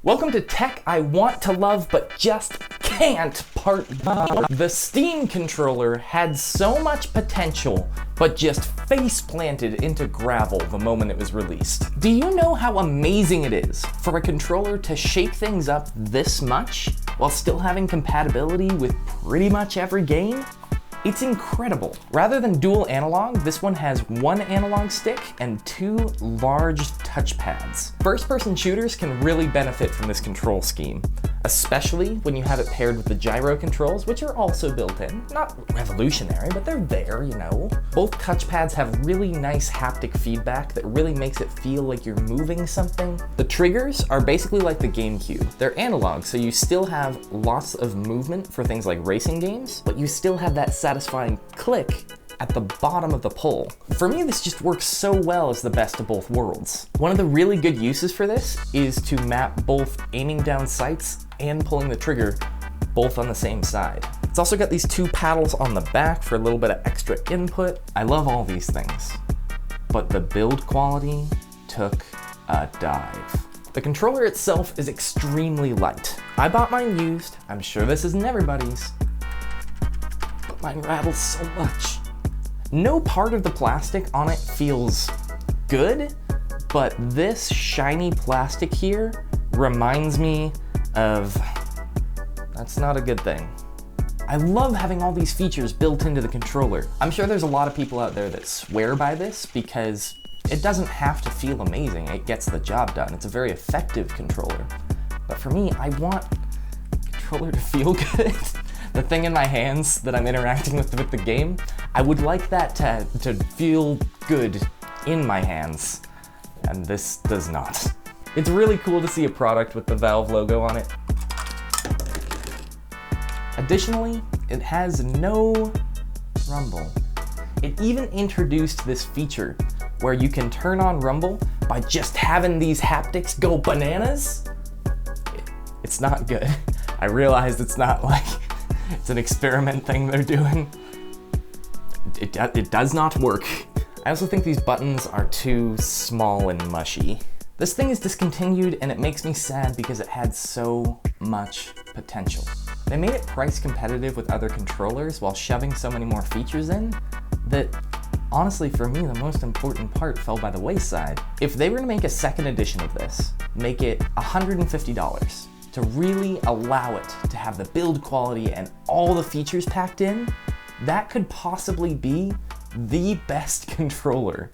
Welcome to Tech I Want to Love But Just Can't Part 1. The Steam controller had so much potential, but just face planted into gravel the moment it was released. Do you know how amazing it is for a controller to shake things up this much while still having compatibility with pretty much every game? It's incredible. Rather than dual analog, this one has one analog stick and two large touchpads. First-person shooters can really benefit from this control scheme, especially when you have it paired with the gyro controls, which are also built in. Not revolutionary, but they're there, you know. Both touchpads have really nice haptic feedback that really makes it feel like you're moving something. The triggers are basically like the GameCube. They're analog, so you still have lots of movement for things like racing games, but you still have that satisfying click at the bottom of the pull. For me, this just works so well as the best of both worlds. One of the really good uses for this is to map both aiming down sights and pulling the trigger both on the same side. It's also got these two paddles on the back for a little bit of extra input. I love all these things, but the build quality took a dive. The controller itself is extremely light. I bought mine used. I'm sure this isn't everybody's, but mine rattles so much. No part of the plastic on it feels good, but this shiny plastic here reminds me of, that's not a good thing. I love having all these features built into the controller. I'm sure there's a lot of people out there that swear by this because it doesn't have to feel amazing. It gets the job done. It's a very effective controller. But for me, I want the controller to feel good. The thing in my hands that I'm interacting with the game, I would like that to feel good in my hands, and this does not. It's really cool to see a product with the Valve logo on it. Additionally, it has no rumble. It even introduced this feature where you can turn on rumble by just having these haptics go bananas. It's not good. I realized it's not like, it's an experiment thing they're doing. It does not work. I also think these buttons are too small and mushy. This thing is discontinued and it makes me sad because it had so much potential. They made it price competitive with other controllers while shoving so many more features in that, honestly, for me, the most important part fell by the wayside. If they were to make a second edition of this, make it $150, to really allow it to have the build quality and all the features packed in, that could possibly be the best controller